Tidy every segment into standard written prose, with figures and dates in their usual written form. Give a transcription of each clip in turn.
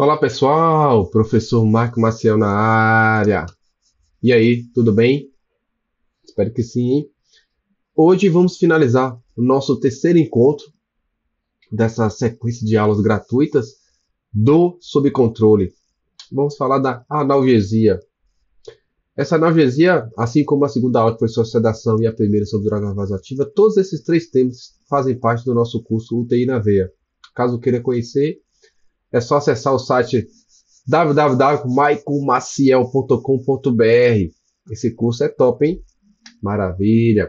Olá pessoal, professor Marco Maciel na área. E aí, tudo bem? Espero que sim, hein? Hoje vamos finalizar o nosso terceiro encontro dessa sequência de aulas gratuitas do Sob Controle. Vamos falar da analgesia. Essa analgesia, assim como a segunda aula que foi sobre sedação e a primeira sobre droga vasoativa, todos esses três temas fazem parte do nosso curso UTI na Veia. Caso queira conhecer, é só acessar o site www.maicomaciel.com.br. Esse curso é top, hein? Maravilha.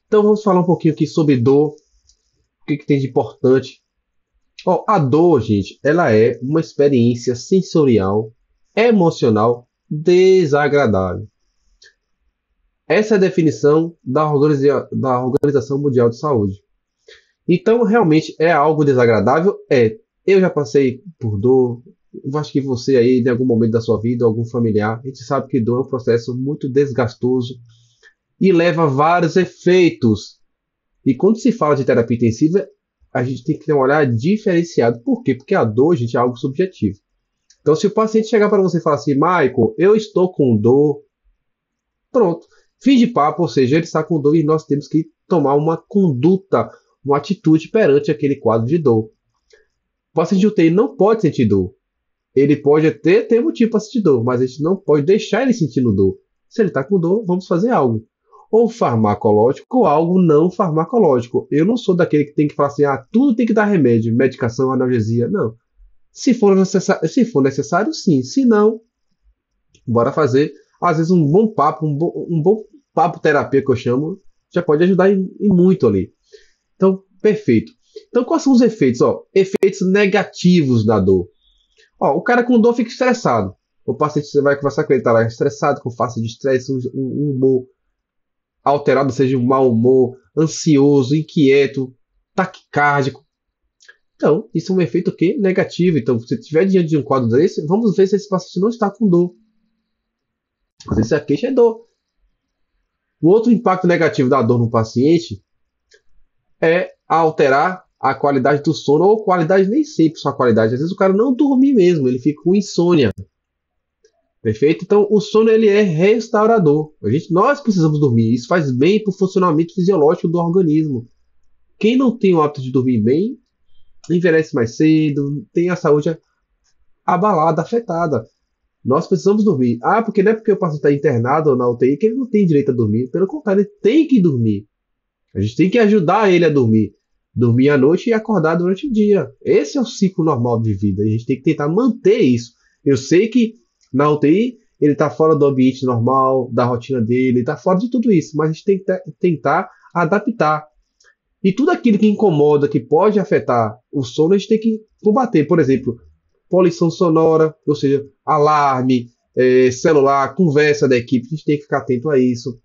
Então vamos falar um pouquinho aqui sobre dor. O que tem de importante? A dor, gente, ela é uma experiência sensorial, emocional, desagradável. Essa é a definição da Organização Mundial de Saúde. Então, realmente, é algo desagradável? É. Eu já passei por dor. Eu acho que você aí, em algum momento da sua vida, algum familiar, a gente sabe que dor é um processo muito desgastoso e leva a vários efeitos. E quando se fala de terapia intensiva, a gente tem que ter um olhar diferenciado. Por quê? Porque a dor, gente, é algo subjetivo. Então, se o paciente chegar para você e falar assim, Michael, eu estou com dor, pronto. Fim de papo, ou seja, ele está com dor e nós temos que tomar uma conduta, uma atitude perante aquele quadro de dor. O paciente de UTI não pode sentir dor. Ele pode até ter motivo para sentir dor, mas a gente não pode deixar ele sentindo dor. Se ele está com dor, vamos fazer algo. Ou farmacológico ou algo não farmacológico. Eu não sou daquele que tem que falar assim, tudo tem que dar remédio, medicação, analgesia. Não. Se for necessário, sim. Se não, bora fazer. Às vezes um bom papo, um bom papo terapia que eu chamo, já pode ajudar em muito ali. Então, perfeito. Então, quais são os efeitos? Efeitos negativos da dor. O cara com dor fica estressado. O paciente, você vai conversar com ele, tá lá estressado, com face de estresse, um humor alterado, ou seja, um mau humor, ansioso, inquieto, taquicárdico. Então, isso é um efeito o quê? Negativo. Então, se estiver diante de um quadro desse, vamos ver se esse paciente não está com dor. Às vezes a queixa é dor. O outro impacto negativo da dor no paciente é alterar a qualidade do sono, ou qualidade, nem sempre só a qualidade. Às vezes o cara não dormir mesmo, ele fica com insônia. Perfeito? Então, o sono ele é restaurador. Nós precisamos dormir. Isso faz bem para o funcionamento fisiológico do organismo. Quem não tem o hábito de dormir bem, envelhece mais cedo, tem a saúde abalada, afetada. Nós precisamos dormir. Porque não é porque o paciente está internado ou na UTI que ele não tem direito a dormir. Pelo contrário, ele tem que dormir. A gente tem que ajudar ele a dormir. Dormir à noite e acordar durante o dia. Esse é o ciclo normal de vida. A gente tem que tentar manter isso. Eu sei que na UTI ele está fora do ambiente normal, da rotina dele, está fora de tudo isso. Mas a gente tem que tentar adaptar. E tudo aquilo que incomoda, que pode afetar o sono, a gente tem que combater. Por exemplo, poluição sonora, ou seja, alarme, celular, conversa da equipe. A gente tem que ficar atento a isso.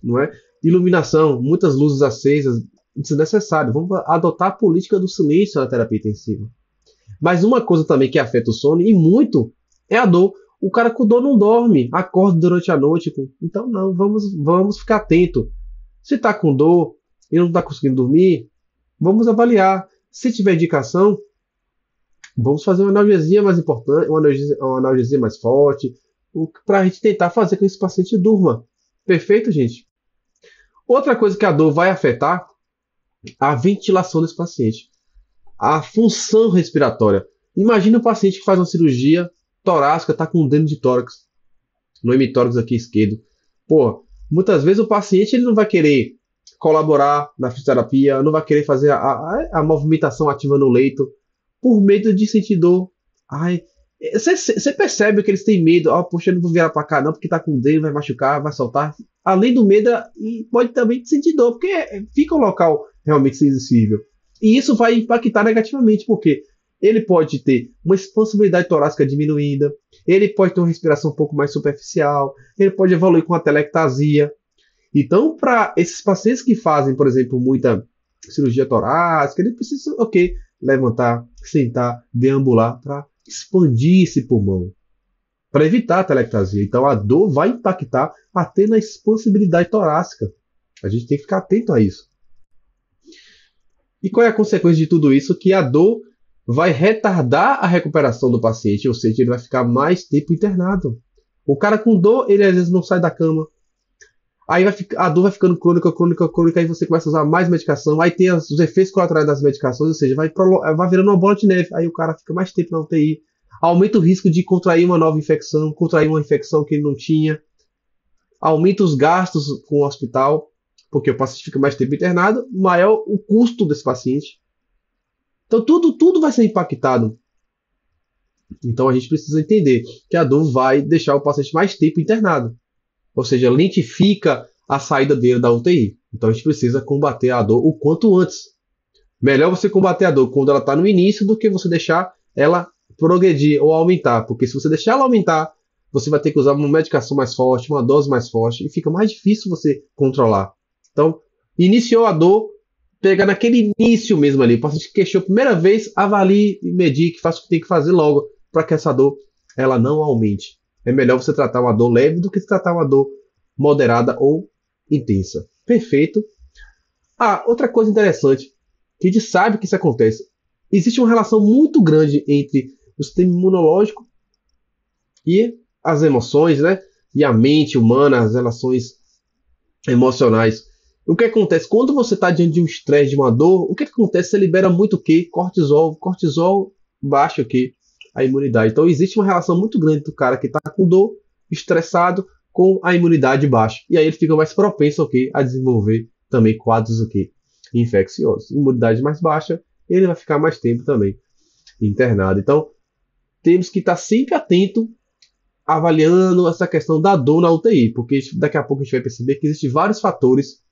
Não é? Iluminação, muitas luzes acesas, desnecessário. Vamos adotar a política do silêncio na terapia intensiva. Mas uma coisa também que afeta o sono, e muito, é a dor. O cara com dor não dorme, acorda durante a noite. Então, não, vamos ficar atento. Se está com dor e não está conseguindo dormir, vamos avaliar. Se tiver indicação, vamos fazer uma analgesia mais importante, uma analgesia mais forte, para a gente tentar fazer com que esse paciente durma. Perfeito, gente? Outra coisa que a dor vai afetar, a ventilação desse paciente, a função respiratória. Imagina um paciente que faz uma cirurgia torácica, está com um dano de tórax, no hemitórax aqui esquerdo. Muitas vezes o paciente ele não vai querer colaborar na fisioterapia, não vai querer fazer a movimentação ativa no leito, por medo de sentir dor. Você percebe que eles têm medo. Poxa, eu não vou virar para cá não, porque está com dano, vai machucar, vai soltar. Além do medo, e pode também sentir dor, porque fica um local realmente sensível. E isso vai impactar negativamente, porque ele pode ter uma expansibilidade torácica diminuída, ele pode ter uma respiração um pouco mais superficial, ele pode evoluir com a telectasia. Então, para esses pacientes que fazem, por exemplo, muita cirurgia torácica, ele precisa, levantar, sentar, deambular para expandir esse pulmão, para evitar a telectasia. Então, a dor vai impactar até na expansibilidade torácica. A gente tem que ficar atento a isso. E qual é a consequência de tudo isso? Que a dor vai retardar a recuperação do paciente, ou seja, ele vai ficar mais tempo internado. O cara com dor, ele às vezes não sai da cama. Aí a dor vai ficando crônica, crônica, crônica, aí você começa a usar mais medicação, aí tem os efeitos colaterais das medicações, ou seja, vai virando uma bola de neve, aí o cara fica mais tempo na UTI, aumenta o risco de contrair uma nova infecção, contrair uma infecção que ele não tinha, aumenta os gastos com o hospital, porque o paciente fica mais tempo internado, maior o custo desse paciente. Então tudo vai ser impactado. Então a gente precisa entender que a dor vai deixar o paciente mais tempo internado. Ou seja, lentifica a saída dele da UTI. Então a gente precisa combater a dor o quanto antes. Melhor você combater a dor quando ela está no início do que você deixar ela progredir ou aumentar. Porque se você deixar ela aumentar, você vai ter que usar uma medicação mais forte, uma dose mais forte, e fica mais difícil você controlar. Então, iniciou a dor, pega naquele início mesmo ali. O paciente que queixou a primeira vez, avalie e medique, faça o que tem que fazer logo para que essa dor ela não aumente. É melhor você tratar uma dor leve do que tratar uma dor moderada ou intensa. Perfeito. Outra coisa interessante, que a gente sabe que isso acontece. Existe uma relação muito grande entre o sistema imunológico e as emoções, né? E a mente humana, as relações emocionais. O que acontece? Quando você está diante de um estresse, de uma dor, o que acontece? Você libera muito o quê? Cortisol. Cortisol baixa o quê? A imunidade. Então existe uma relação muito grande do cara que está com dor, estressado, com a imunidade baixa. E aí ele fica mais propenso ao quê? A desenvolver também quadros o quê? Infecciosos. Imunidade mais baixa, ele vai ficar mais tempo também internado. Então temos que estar sempre atento avaliando essa questão da dor na UTI, porque daqui a pouco a gente vai perceber que existem vários fatores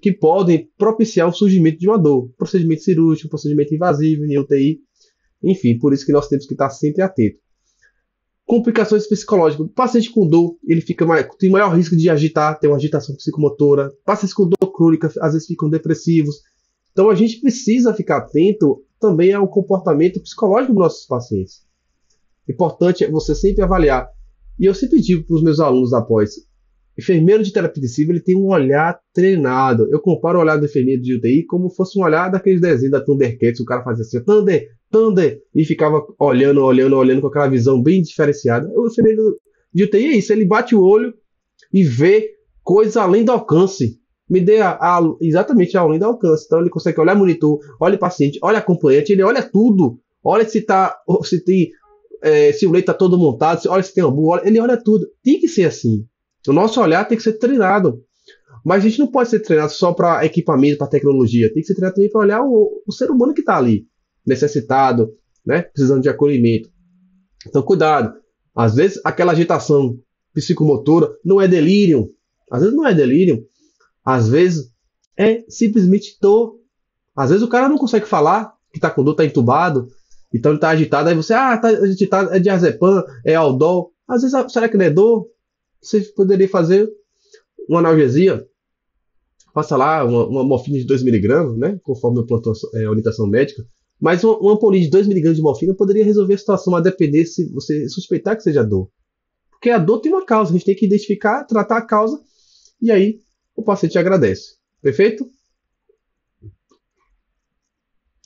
que podem propiciar o surgimento de uma dor. Procedimento cirúrgico, procedimento invasivo em UTI, enfim, por isso que nós temos que estar sempre atentos. Complicações psicológicas. O paciente com dor, ele tem maior risco de agitar, ter uma agitação psicomotora. Pacientes com dor crônica, às vezes ficam depressivos. Então a gente precisa ficar atento também ao comportamento psicológico dos nossos pacientes. Importante é você sempre avaliar. E eu sempre digo para os meus alunos após, enfermeiro de terapia intensiva, ele tem um olhar treinado. Eu comparo o olhar do enfermeiro de UTI como fosse um olhar daqueles desenhos da Thundercats, o cara fazia assim, Thunder, Thunder, e ficava olhando com aquela visão bem diferenciada. O enfermeiro de UTI é isso, ele bate o olho e vê coisas além do alcance. Me dê exatamente além do alcance. Então ele consegue olhar monitor, olha o paciente, olha acompanhante, ele olha tudo. Olha se se o leito está todo montado, olha se tem ambu, ele olha tudo. Tem que ser assim. O nosso olhar tem que ser treinado. Mas a gente não pode ser treinado só para equipamento, para tecnologia. Tem que ser treinado também para olhar o ser humano que está ali, necessitado, né? Precisando de acolhimento. Então, cuidado. Às vezes, aquela agitação psicomotora não é delírio. Às vezes não é delírio. Às vezes é simplesmente dor. Às vezes o cara não consegue falar, que está com dor, está entubado. Então ele está agitado. Aí você, está agitado, é diazepam, é Aldol. Às vezes, será que não é dor? Você poderia fazer uma analgesia, faça lá uma morfina de 2 mg, né, conforme a orientação médica, mas uma ampolinha de 2 mg de morfina poderia resolver a situação, a depender se você suspeitar que seja dor. Porque a dor tem uma causa, a gente tem que identificar, tratar a causa, e aí o paciente agradece. Perfeito?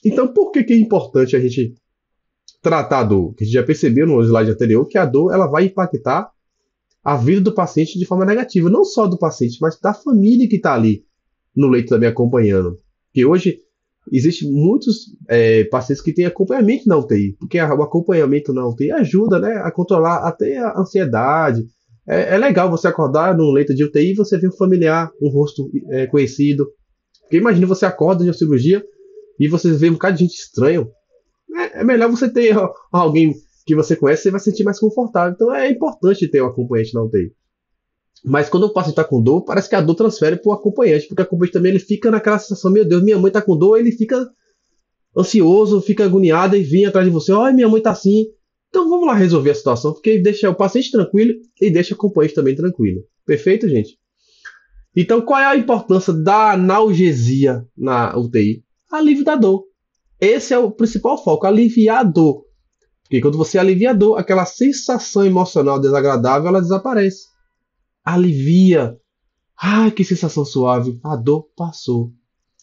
Então, por que é importante a gente tratar a dor? Que a gente já percebeu no slide anterior que a dor ela vai impactar a vida do paciente de forma negativa, não só do paciente, mas da família que está ali no leito também acompanhando. Porque hoje existem muitos pacientes que têm acompanhamento na UTI, porque o acompanhamento na UTI ajuda, né, a controlar até a ansiedade. É legal você acordar num leito de UTI e você ver um familiar, um rosto conhecido. Porque imagina você acorda de uma cirurgia e você vê um bocado de gente estranha. É melhor você ter alguém que você conhece, você vai se sentir mais confortável. Então é importante ter um acompanhante na UTI. Mas quando o paciente está com dor, parece que a dor transfere para o acompanhante, porque o acompanhante também ele fica naquela sensação, meu Deus, minha mãe está com dor, ele fica ansioso, fica agoniado e vem atrás de você, olha, minha mãe está assim. Então vamos lá resolver a situação, porque deixa o paciente tranquilo e deixa o acompanhante também tranquilo. Perfeito, gente? Então qual é a importância da analgesia na UTI? Alívio da dor. Esse é o principal foco, aliviar a dor. Porque quando você alivia a dor, aquela sensação emocional desagradável, ela desaparece. Alivia. Ai, que sensação suave. A dor passou.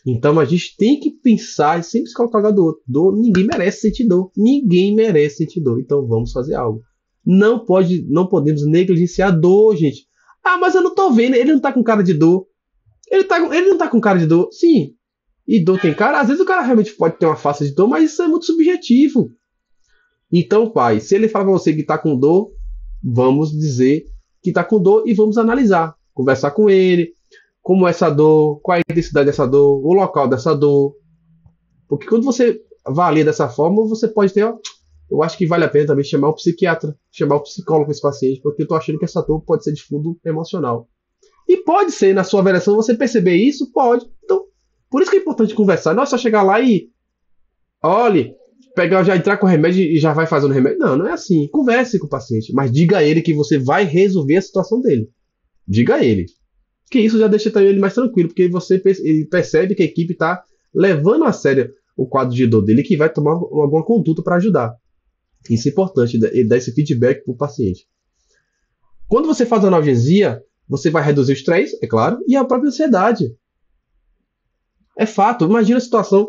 Então a gente tem que pensar e sempre se colocar no lugar do outro. Ninguém merece sentir dor. Ninguém merece sentir dor. Então vamos fazer algo. Não podemos negligenciar a dor, gente. Ah, mas eu não tô vendo. Ele não tá com cara de dor. Ele não tá com cara de dor. Sim. E dor tem cara. Às vezes o cara realmente pode ter uma face de dor, mas isso é muito subjetivo. Então, pai, se ele falar pra você que tá com dor, vamos dizer que tá com dor e vamos analisar. Conversar com ele. Como é essa dor, qual é a intensidade dessa dor, o local dessa dor. Porque quando você avalia dessa forma, você pode ter, ó, eu acho que vale a pena também chamar o psiquiatra, chamar o psicólogo com esse paciente, porque eu tô achando que essa dor pode ser de fundo emocional. E pode ser, na sua avaliação, você perceber isso? Pode. Então, por isso que é importante conversar. Não é só chegar lá e, olhe, pegar, já entrar com o remédio e já vai fazendo remédio. Não, não é assim. Converse com o paciente, mas diga a ele que você vai resolver a situação dele. Diga a ele. Que isso já deixa também ele mais tranquilo, porque ele percebe que a equipe está levando a sério o quadro de dor dele, que vai tomar alguma conduta para ajudar. Isso é importante, ele dar esse feedback para o paciente. Quando você faz analgesia, você vai reduzir o estresse, é claro, e a própria ansiedade. É fato. Imagina a situação,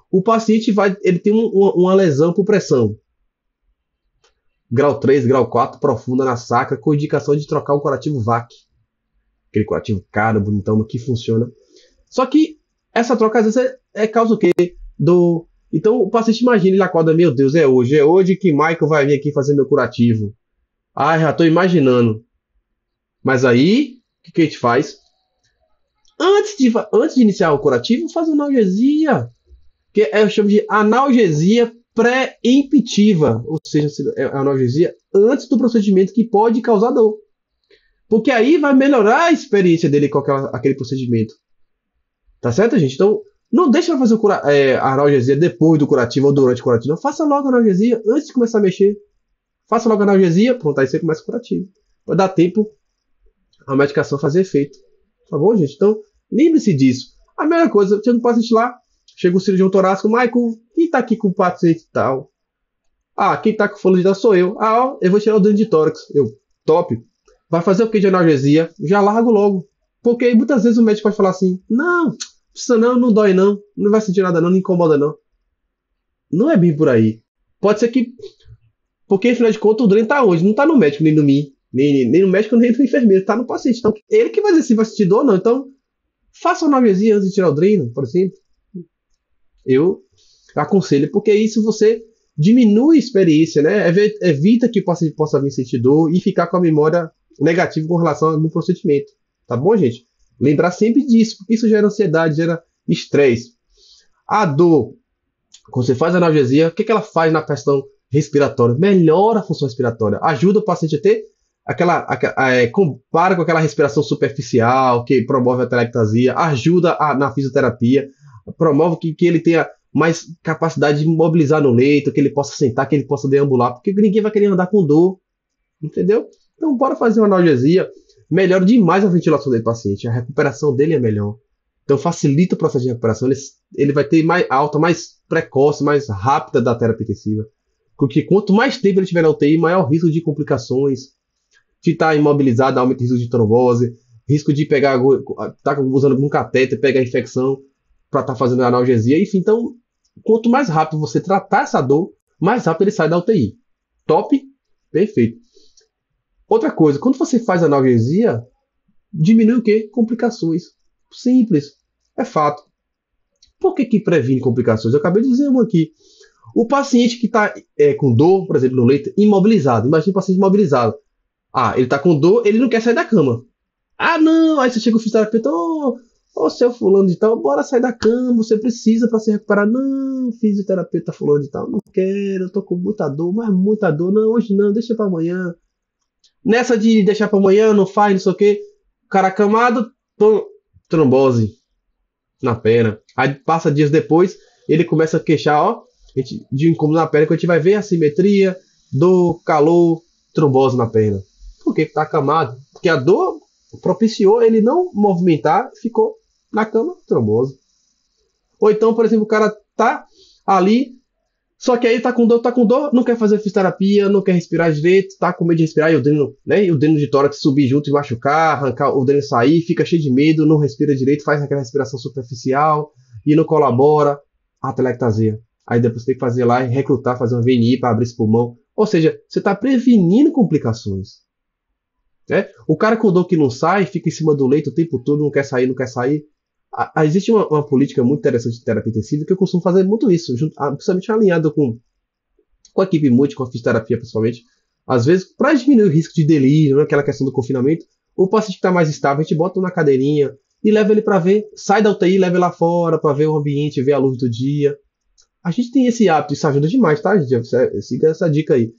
o paciente ele tem uma lesão por pressão. Grau 3, grau 4, profunda na sacra, com indicação de trocar o curativo VAC. Aquele curativo caro, bonitão, que funciona. Só que essa troca às vezes causa o quê? Então o paciente imagina, ele acorda, meu Deus, é hoje que Michael vai vir aqui fazer meu curativo. Ah, já estou imaginando. Mas aí, o que a gente faz? Antes de iniciar o curativo, faz analgesia. Que eu chamo de analgesia pré-emptiva. Ou seja, é analgesia antes do procedimento que pode causar dor. Porque aí vai melhorar a experiência dele com aquele procedimento. Tá certo, gente? Então, não deixa pra fazer a analgesia depois do curativo ou durante o curativo. Não, faça logo a analgesia antes de começar a mexer. Faça logo a analgesia, pronto, aí você começa o curativo. Vai dar tempo a medicação fazer efeito. Tá bom, gente? Então, lembre-se disso. A mesma coisa, chega um paciente lá, chega o cirurgião torácico, Michael, quem tá aqui com o paciente e tal? Ah, quem tá com fôlego de tal sou eu. Ah, ó, eu vou tirar o dreno de tórax. Eu, top. Vai fazer o que de analgesia? Já largo logo. Porque muitas vezes o médico pode falar assim, não precisa não dói não vai sentir nada não incomoda não. Não é bem por aí. Pode ser que, porque afinal de contas o dreno tá onde? Não tá no médico, nem no mim, nem no médico, nem no enfermeiro, tá no paciente. Então ele que vai dizer se vai sentir dor ou não. Então faça uma analgesia antes de tirar o dreno, por exemplo. Eu aconselho, porque isso você diminui a experiência, né? Evita que o paciente possa vir sentir dor e ficar com a memória negativa com relação ao procedimento. Tá bom, gente? Lembrar sempre disso, porque isso gera ansiedade, gera estresse. A dor, quando você faz a analgesia, o que ela faz na questão respiratória? Melhora a função respiratória. Ajuda o paciente a ter compara com aquela respiração superficial que promove a telectasia, ajuda na fisioterapia, promove que ele tenha mais capacidade de mobilizar no leito, que ele possa sentar, que ele possa deambular, porque ninguém vai querer andar com dor, entendeu? Então bora fazer uma analgesia, melhora demais a ventilação do paciente, a recuperação dele é melhor. Então facilita o processo de recuperação, ele vai ter mais alta, mais precoce, mais rápida da terapia intensiva. Porque quanto mais tempo ele tiver na UTI, maior o risco de complicações, de estar imobilizado, aumenta o risco de trombose, risco de estar usando algum catéter, pegar infecção para estar fazendo a analgesia, enfim. Então, quanto mais rápido você tratar essa dor, mais rápido ele sai da UTI. Top? Perfeito. Outra coisa, quando você faz analgesia, diminui o quê? Complicações. Simples. É fato. Por que previne complicações? Eu acabei de dizer uma aqui. O paciente que está com dor, por exemplo, no leito, imobilizado. Imagina o paciente imobilizado. Ah, ele está com dor, ele não quer sair da cama. Ah, não! Aí você chega o fisioterapeuta, ô seu fulano de tal, bora sair da cama, você precisa para se recuperar. Não, fisioterapeuta fulano de tal, não quero, eu tô com muita dor, mas muita dor. Não, hoje não, deixa para amanhã. Nessa de deixar para amanhã, não faz, não sei o quê. O cara acamado, trombose na perna. Aí passa dias depois, ele começa a queixar, de incômodo na perna, que a gente vai ver assimetria, dor, calor, trombose na perna. Por que tá acamado? Porque a dor propiciou ele não movimentar, ficou na cama, trombose. Ou então, por exemplo, o cara tá ali, só que aí tá com dor, não quer fazer fisioterapia, não quer respirar direito, tá com medo de respirar e o dreno de tórax subir junto e machucar, arrancar o dreno sair, fica cheio de medo, não respira direito, faz aquela respiração superficial, e não colabora, atelectasia. Aí depois você tem que fazer lá e recrutar, fazer um VNI para abrir esse pulmão. Ou seja, você está prevenindo complicações. Né? O cara com dor que não sai, fica em cima do leito o tempo todo, não quer sair, não quer sair. Existe uma política muito interessante de terapia intensiva que eu costumo fazer muito isso, principalmente alinhado com a equipe multi, com a fisioterapia principalmente. Às vezes, para diminuir o risco de delírio, né, aquela questão do confinamento, o paciente que está mais estável, a gente bota na cadeirinha e leva ele para ver, sai da UTI, leva ele lá fora para ver o ambiente, ver a luz do dia. A gente tem esse hábito, isso ajuda demais, tá, gente? Siga essa dica aí.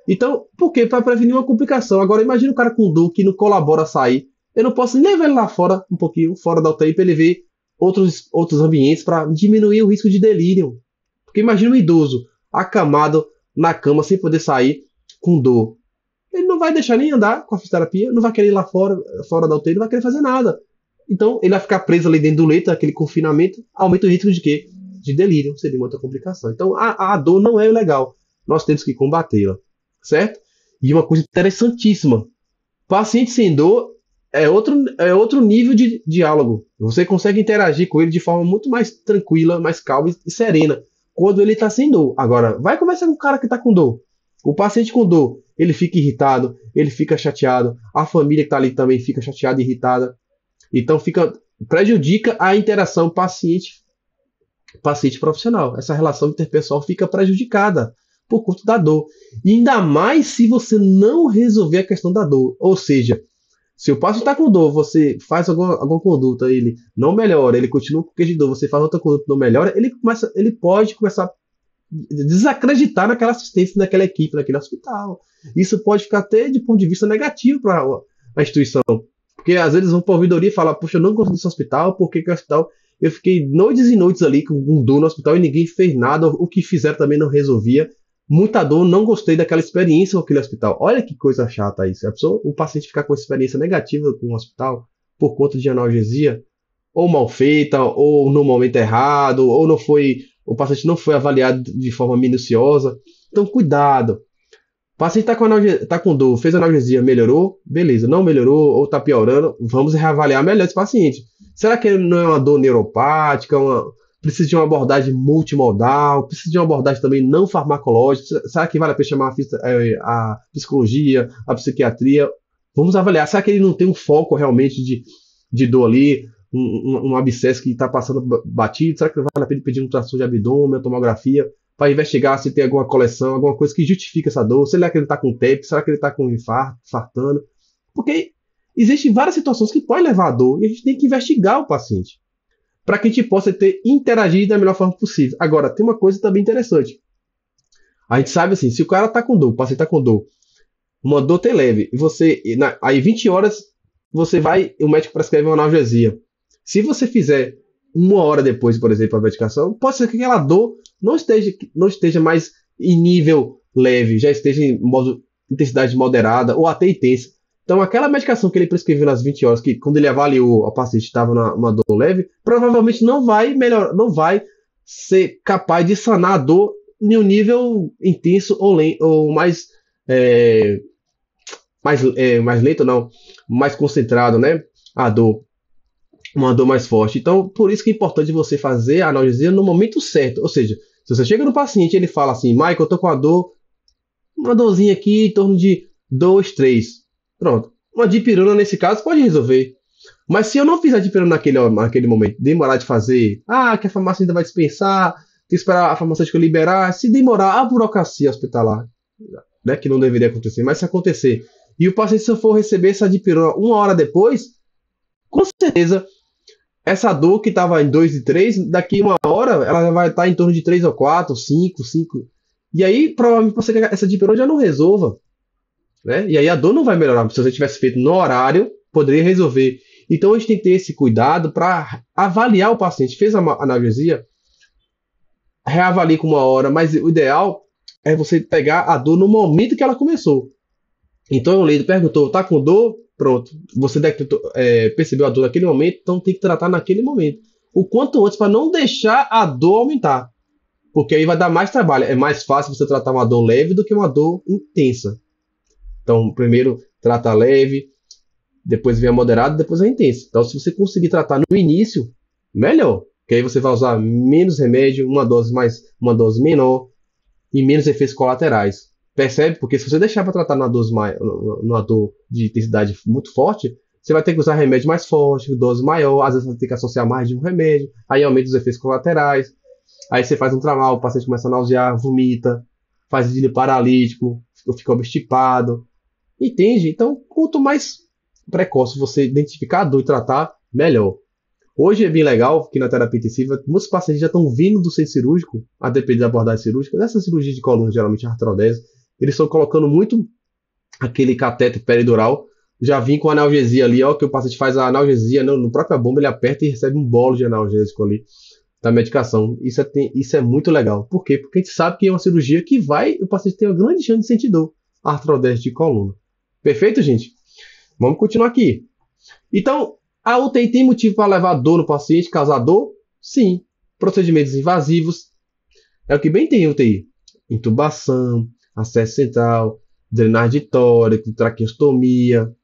Então, por quê? Para prevenir uma complicação. Agora, imagina o cara com dor que não colabora a sair. Eu não posso levar ele lá fora, um pouquinho, fora da UTI, para ele ver outros ambientes, para diminuir o risco de delírio. Porque imagina um idoso acamado na cama, sem poder sair, com dor. Ele não vai deixar nem andar com a fisioterapia, não vai querer ir lá fora da UTI, não vai querer fazer nada. Então, ele vai ficar preso ali dentro do leito, aquele confinamento, aumenta o risco de quê? De delírio, seria outra complicação. Então, a dor não é legal. Nós temos que combatê-la, certo? E uma coisa interessantíssima, paciente sem dor é outro nível de diálogo. Você consegue interagir com ele de forma muito mais tranquila, mais calma e serena, quando ele está sem dor. Agora, vai conversar com o cara que está com dor. O paciente com dor, ele fica irritado, ele fica chateado, a família que está ali também fica chateada e irritada. Então, prejudica a interação paciente profissional. Essa relação interpessoal fica prejudicada por conta da dor. E ainda mais se você não resolver a questão da dor. Ou seja, se o paciente está com dor, você faz alguma conduta, ele não melhora, ele continua com queixa de dor, você faz outra conduta, não melhora, ele pode começar a desacreditar naquela assistência, naquela equipe, naquele hospital. Isso pode ficar até de ponto de vista negativo para a instituição. Porque às vezes vão para a ouvidoria e falam, poxa, eu não gosto desse hospital, porque que o hospital... Eu fiquei noites e noites ali com dor no hospital e ninguém fez nada, o que fizeram também não resolvia. Muita dor, não gostei daquela experiência com aquele hospital. Olha que coisa chata isso. O paciente ficar com experiência negativa com o hospital por conta de analgesia, ou mal feita, ou no momento errado, o paciente não foi avaliado de forma minuciosa. Então, cuidado. O paciente está com dor, fez analgesia, melhorou? Beleza. Não melhorou ou está piorando? Vamos reavaliar melhor esse paciente. Será que ele não é uma dor neuropática, precisa de uma abordagem multimodal, precisa de uma abordagem também não farmacológica? Será que vale a pena chamar a psicologia, a psiquiatria? Vamos avaliar. Será que ele não tem um foco realmente de dor ali, um abscesso que está passando batido? Será que vale a pena pedir um ultrassom de abdômen, uma tomografia, para investigar se tem alguma coleção, alguma coisa que justifica essa dor? Será que ele está com TEP? Será que ele está com infartando? Porque existem várias situações que podem levar a dor e a gente tem que investigar o paciente para que a gente possa interagir da melhor forma possível. Agora, tem uma coisa também interessante. A gente sabe assim, se o cara está com dor, o paciente está com dor, uma dor tem leve, aí 20 horas você vai, o médico prescreve uma analgesia. Se você fizer 1 hora depois, por exemplo, a medicação, pode ser que aquela dor não esteja mais em nível leve, já esteja em intensidade moderada ou até intensa. Então, aquela medicação que ele prescreveu nas 20 horas, que quando ele avaliou o paciente estava numa dor leve, provavelmente não vai ser capaz de sanar a dor em um nível intenso ou mais lento, não, mais concentrado, né? A dor, uma dor mais forte. Então, por isso que é importante você fazer a analgesia no momento certo. Ou seja, se você chega no paciente e ele fala assim, Michael, eu tô com uma dorzinha aqui em torno de 2, 3. Pronto. Uma dipirona nesse caso pode resolver. Mas se eu não fizer dipirona naquele momento, demorar de fazer, que a farmácia ainda vai dispensar, tem que esperar a farmacêutica liberar, se demorar a burocracia hospitalar, né, que não deveria acontecer, mas se acontecer, e o paciente se for receber essa dipirona 1 hora depois, com certeza, essa dor que estava em 2 e 3, daqui 1 hora, ela vai estar em torno de 3 ou 4, 5. E aí, provavelmente, essa dipirona já não resolva. Né? E aí a dor não vai melhorar. Se você tivesse feito no horário, poderia resolver. Então a gente tem que ter esse cuidado para avaliar o paciente. Fez a analgesia, reavalie com 1 hora, mas o ideal é você pegar a dor no momento que ela começou. Então o leigo perguntou, tá com dor? Pronto. Você percebeu a dor naquele momento, então tem que tratar naquele momento. O quanto antes, para não deixar a dor aumentar. Porque aí vai dar mais trabalho. É mais fácil você tratar uma dor leve do que uma dor intensa. Então, primeiro trata leve, depois vem a moderada, depois a intensa. Então, se você conseguir tratar no início, melhor. Que aí você vai usar menos remédio, uma dose menor e menos efeitos colaterais. Percebe? Porque se você deixar para tratar numa dor de intensidade muito forte, você vai ter que usar remédio mais forte, dose maior, às vezes você vai ter que associar mais de um remédio, aí aumenta os efeitos colaterais, aí você faz um tramal, o paciente começa a nausear, vomita, faz desvio paralítico, fica obstipado, entende? Então, quanto mais precoce você identificar a dor e tratar, melhor. Hoje é bem legal que na terapia intensiva, muitos pacientes já estão vindo do centro cirúrgico, a depender da abordagem cirúrgica, dessa cirurgia de coluna, geralmente artrodese, eles estão colocando muito aquele cateter peridural, já vim com analgesia ali, ó, que o paciente faz a analgesia no própria bomba, ele aperta e recebe um bolo de analgésico ali da medicação. Isso é muito legal. Por quê? Porque a gente sabe que é uma cirurgia que o paciente tem uma grande chance de sentir dor, artrodese de coluna. Perfeito, gente? Vamos continuar aqui. Então, a UTI tem motivo para levar dor no paciente, causar dor? Sim. Procedimentos invasivos. É o que bem tem UTI. Intubação, acesso central, drenagem de tórax, traqueostomia.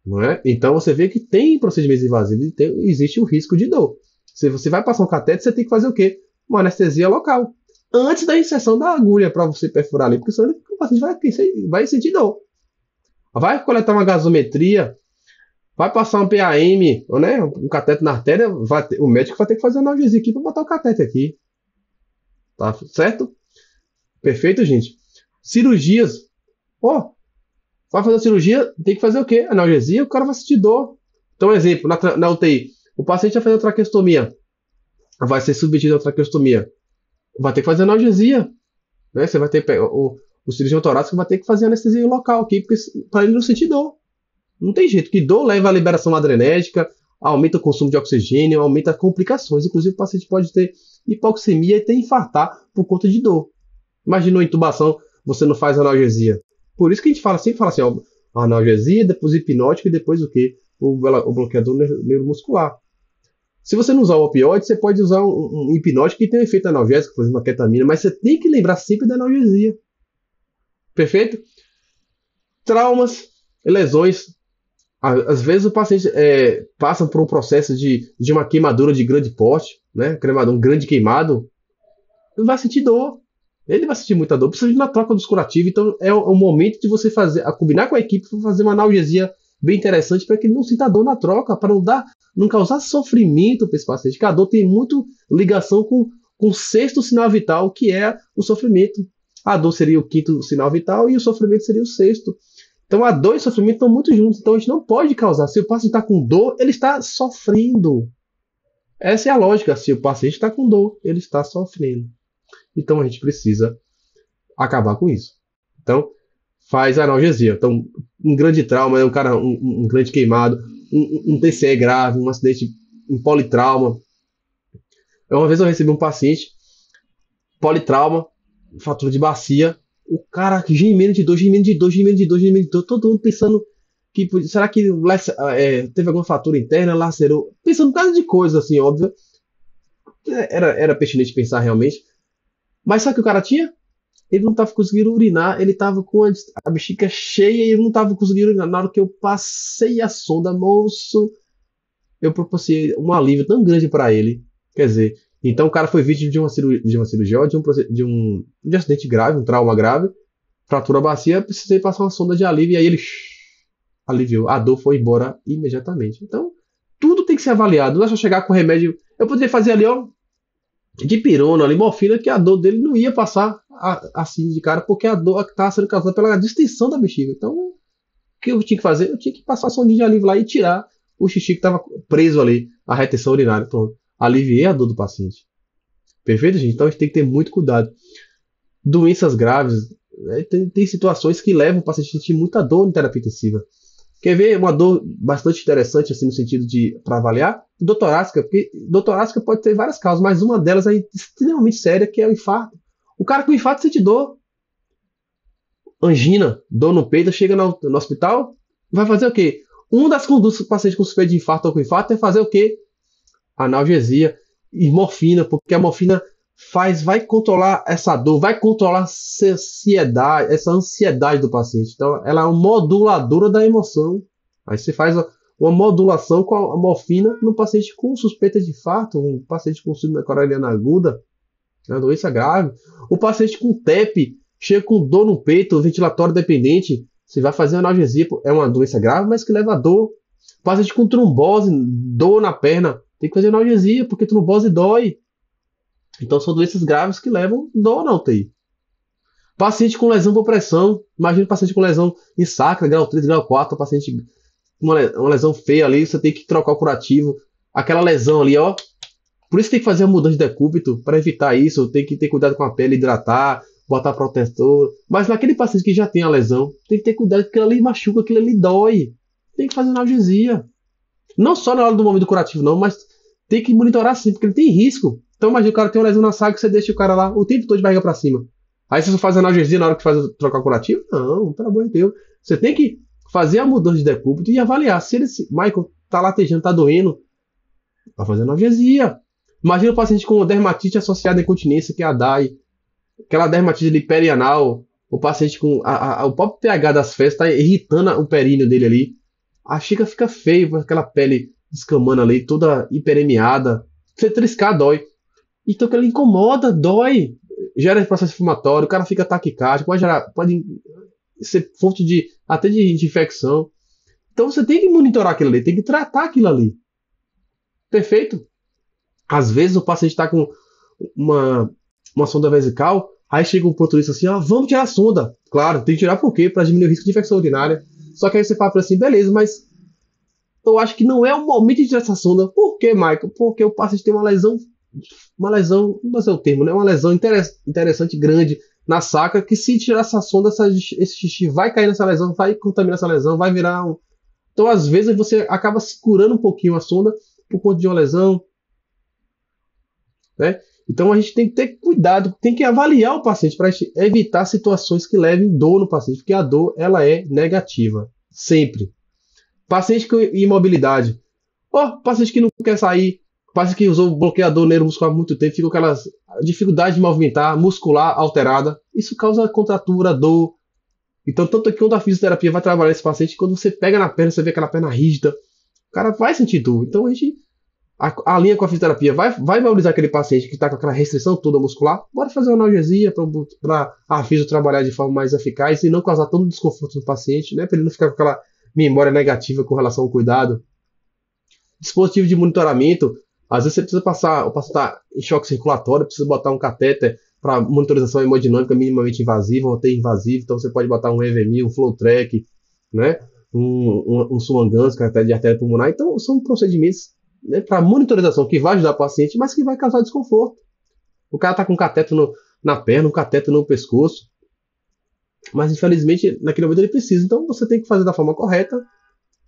Não é? Então você vê que tem procedimentos invasivos e existe o risco de dor. Se você vai passar um cateter, você tem que fazer o quê? Uma anestesia local. Antes da inserção da agulha para você perfurar ali, porque senão o paciente vai sentir dor. Vai coletar uma gasometria, vai passar um PAM, né, um cateter na artéria, o médico vai ter que fazer uma analgesia aqui para botar o cateter aqui. Tá certo? Perfeito, gente? Cirurgias. Vai fazer a cirurgia, tem que fazer o quê? Analgesia, o cara vai sentir dor. Então, exemplo, na UTI, o paciente vai fazer a traqueostomia, vai ser submetido à traqueostomia, vai ter que fazer analgesia. Né? Você vai ter o cirurgião torácico vai ter que fazer anestesia local aqui, para ele não sentir dor. Não tem jeito, que dor leva à liberação adrenérgica, aumenta o consumo de oxigênio, aumenta complicações. Inclusive, o paciente pode ter hipoxemia e ter infartar por conta de dor. Imagina uma intubação, você não faz analgesia. Por isso que a gente sempre fala assim, ó, analgesia, depois hipnótico e depois o quê? O bloqueador neuromuscular. Se você não usar o opioide, você pode usar um hipnótico que tem um efeito analgésico, por exemplo, a ketamina, mas você tem que lembrar sempre da analgesia. Perfeito? Traumas, lesões. Às vezes o paciente passa por um processo de uma queimadura de grande porte, né? Um grande queimado, ele vai sentir dor. Ele vai sentir muita dor, precisa de uma troca dos curativos, então é o momento de você combinar com a equipe para fazer uma analgesia bem interessante para que ele não sinta dor na troca, para não causar sofrimento para esse paciente, porque a dor tem muito ligação com o sexto sinal vital, que é o sofrimento. A dor seria o quinto sinal vital e o sofrimento seria o sexto. Então a dor e o sofrimento estão muito juntos, então a gente não pode causar. Se o paciente está com dor, ele está sofrendo. Essa é a lógica, se o paciente está com dor, ele está sofrendo. Então a gente precisa acabar com isso. Então, faz a analgesia. Então, um grande trauma, um grande queimado, um TCE grave, um acidente, um politrauma. Uma vez eu recebi um paciente, politrauma, fratura de bacia, o cara gemendo de dor, todo mundo pensando que será que teve alguma fratura interna, lacerou, pensando um bocado de coisa assim, óbvio. Era pertinente pensar realmente. Mas sabe o que o cara tinha? Ele não estava conseguindo urinar, ele estava com a bexiga cheia e ele não estava conseguindo urinar. Na hora que eu passei a sonda, moço, eu proporcionei um alívio tão grande para ele. Quer dizer, então o cara foi vítima de uma cirurgia, de um acidente grave, um trauma grave, fratura bacia, precisei passar uma sonda de alívio e aí ele aliviou. A dor foi embora imediatamente. Então, tudo tem que ser avaliado. Não é só chegar com remédio. Eu poderia fazer ali, ó, de pirona, ali, morfina, que a dor dele não ia passar assim de cara, porque a dor estava sendo causada pela distensão da bexiga. Então, o que eu tinha que fazer? Eu tinha que passar a sondinha de alívio lá e tirar o xixi que estava preso ali, a retenção urinária. Pronto. Aliviei a dor do paciente. Perfeito, gente? Então a gente tem que ter muito cuidado. Doenças graves, né? Tem situações que levam o paciente a sentir muita dor em terapia intensiva. Quer ver uma dor bastante interessante, assim, no sentido para avaliar? Dor torácica, porque dor torácica pode ter várias causas, mas uma delas é extremamente séria, que é o infarto. O cara com infarto sente dor. Angina, dor no peito, chega no hospital, vai fazer o quê? Uma das condutas do paciente com suspeita de infarto ou com infarto é fazer o quê? Analgesia e morfina, porque a morfina vai controlar essa dor, vai controlar essa ansiedade do paciente. Então, ela é uma moduladora da emoção. Aí você faz uma modulação com a morfina no paciente com suspeita de infarto, um paciente com síndrome coronariana aguda, uma doença grave, o paciente com TEP, chega com dor no peito, ventilatório dependente, você vai fazer analgesia, é uma doença grave, mas que leva a dor. Paciente com trombose, dor na perna, tem que fazer analgesia, porque trombose dói. Então são doenças graves que levam dor na UTI. Paciente com lesão por pressão, imagina um paciente com lesão em sacra, grau 3, grau 4, paciente com uma lesão feia ali, você tem que trocar o curativo. Aquela lesão ali, ó. Por isso tem que fazer a mudança de decúbito, para evitar isso, tem que ter cuidado com a pele, hidratar, botar protetor. Mas naquele paciente que já tem a lesão, tem que ter cuidado, porque aquilo ali machuca, aquilo ali dói. Tem que fazer analgesia. Não só na hora do momento curativo, não, mas tem que monitorar sim, porque ele tem risco. Então imagina o cara tem uma lesão na sacra, você deixa o cara lá o tempo todo de barriga para cima. Aí você só faz analgesia na hora que faz trocar o curativo? Não, pelo amor de Deus. Você tem que fazer a mudança de decúbito e avaliar. Se ele, Michael, tá latejando, tá doendo, vai fazer analgesia. Imagina o paciente com dermatite associada à incontinência, que é a DAI. Aquela dermatite ali perianal. O paciente com o próprio pH das fezes está irritando o períneo dele ali. A xícara fica feio, aquela pele descamando ali, toda hiperemiada. Você triscar dói. Então aquilo incomoda, dói. Gera processo inflamatório, o cara fica taquicárdico, pode ser fonte até de infecção. Então você tem que monitorar aquilo ali, tem que tratar aquilo ali. Perfeito? Às vezes o paciente está com uma sonda vesical, aí chega um plantonista assim, vamos tirar a sonda. Claro, tem que tirar por quê? Para diminuir o risco de infecção urinária. Só que aí você fala assim, beleza, mas eu acho que não é o momento de tirar essa sonda. Por quê, Michael? Porque o paciente tem uma lesão, não sei o termo, né? Uma lesão interessante, grande, na sacra, que se tirar essa sonda, esse xixi vai cair nessa lesão, vai contaminar essa lesão, vai virar um... Então, às vezes, você acaba segurando um pouquinho a sonda por conta de uma lesão, né? Então, a gente tem que ter cuidado, tem que avaliar o paciente para evitar situações que levem dor no paciente, porque a dor, ela é negativa, sempre. Paciente com imobilidade. Paciente que não quer sair, paciente que usou bloqueador neuromuscular há muito tempo, fica com aquelas dificuldades de movimentar, muscular alterada. Isso causa contratura, dor. Então, tanto que quando a fisioterapia vai trabalhar esse paciente, quando você pega na perna, você vê aquela perna rígida, o cara vai sentir dor. Então, a linha com a fisioterapia vai valorizar aquele paciente que está com aquela restrição toda muscular. Bora fazer uma analgesia para a fisio trabalhar de forma mais eficaz e não causar todo o desconforto no paciente, né? Para ele não ficar com aquela memória negativa com relação ao cuidado. Dispositivo de monitoramento. Às vezes você precisa passar, o paciente está em choque circulatório, precisa botar um catéter para monitorização hemodinâmica minimamente invasiva ou até invasiva. Então você pode botar um EVMI, um flow track, né? um Swan-Ganz, catéter de artéria pulmonar. Então são procedimentos, né, para monitorização que vai ajudar o paciente, mas que vai causar desconforto. O cara está com um cateter na perna, um cateter no pescoço, mas infelizmente naquele momento ele precisa. Então você tem que fazer da forma correta,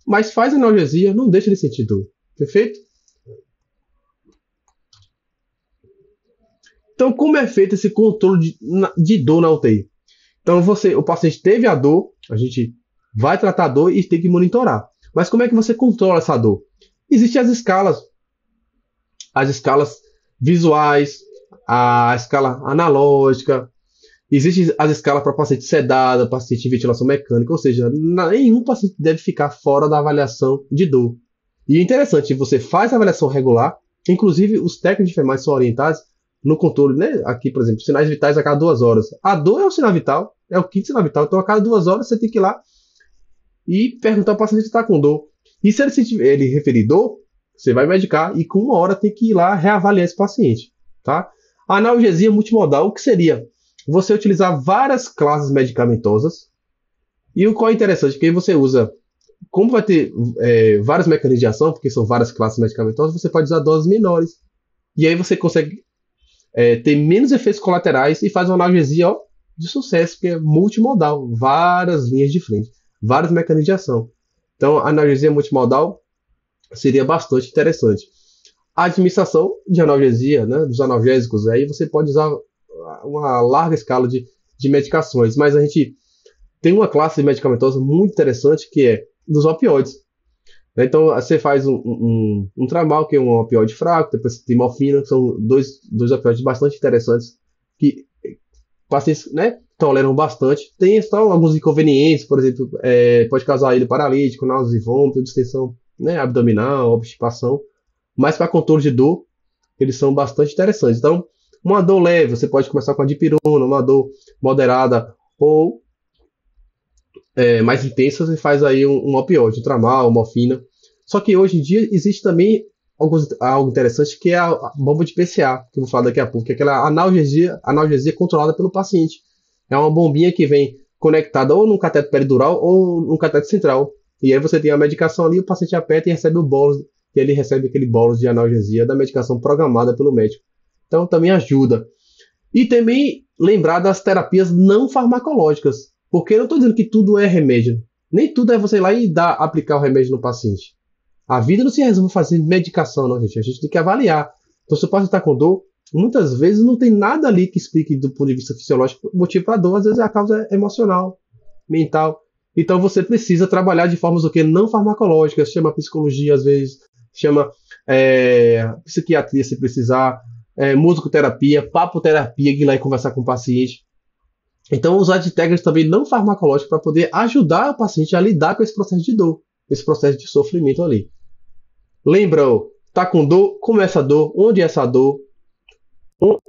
mas faz analgesia, não deixa ele sentir dor. Perfeito? Então, como é feito esse controle de dor na UTI? Então, o paciente teve a dor, a gente vai tratar a dor e tem que monitorar. Mas como é que você controla essa dor? Existem as escalas visuais, a escala analógica, existem as escalas para paciente sedado, paciente em ventilação mecânica, ou seja, nenhum paciente deve ficar fora da avaliação de dor. E é interessante, você faz a avaliação regular, inclusive os técnicos de enfermagem são orientados no controle, né? Aqui, por exemplo, sinais vitais a cada 2 horas. A dor é o sinal vital, é o quinto sinal vital, então a cada 2 horas você tem que ir lá e perguntar ao paciente se está com dor. E se ele referir dor, você vai medicar e com 1 hora tem que ir lá reavaliar esse paciente, tá? A analgesia multimodal, o que seria? Você utilizar várias classes medicamentosas e o qual é interessante, que aí você usa, como vai ter vários mecanismos de ação, porque são várias classes medicamentosas, você pode usar doses menores. E aí você consegue ter menos efeitos colaterais e faz uma analgesia de sucesso, porque é multimodal, várias linhas de frente, vários mecanismos de ação. Então, a analgesia multimodal seria bastante interessante. A administração de analgesia, né, dos analgésicos, aí você pode usar uma larga escala de medicações, mas a gente tem uma classe medicamentosa muito interessante que é dos opioides. Então, você faz um tramal, que é um opioide fraco, depois você tem morfina, que são dois opioides bastante interessantes, que pacientes, né, toleram bastante. Tem só alguns inconvenientes, por exemplo, pode causar ele paralítico, náusea e vômito, distensão né, abdominal, obstipação, mas para controle de dor, eles são bastante interessantes. Então, uma dor leve, você pode começar com a dipirona, uma dor moderada ou mais intensa, você faz aí um opioide, um tramal, uma morfina. Só que hoje em dia existe também algo interessante que é a bomba de PCA, que eu vou falar daqui a pouco, que é aquela analgesia controlada pelo paciente. É uma bombinha que vem conectada ou num cateto peridural ou num cateto central. E aí você tem a medicação ali, o paciente aperta e recebe o bolo, e ele recebe aquele bolo de analgesia da medicação programada pelo médico. Então também ajuda. E também lembrar das terapias não farmacológicas. Porque eu não estou dizendo que tudo é remédio. Nem tudo é você ir lá e aplicar o remédio no paciente. A vida não se resolve fazer medicação, não, gente. A gente tem que avaliar. Então, se o paciente está com dor, muitas vezes não tem nada ali que explique do ponto de vista fisiológico o motivo para a dor. Às vezes a causa é emocional, mental. Então, você precisa trabalhar de formas o que não farmacológicas. Chama psicologia, às vezes. Chama psiquiatria, se precisar. Musicoterapia, papoterapia, que ir lá e conversar com o paciente. Então, usar de técnicas também não farmacológicas para poder ajudar o paciente a lidar com esse processo de dor, esse processo de sofrimento ali. Lembra, tá com dor? Como é essa dor? Onde é essa dor?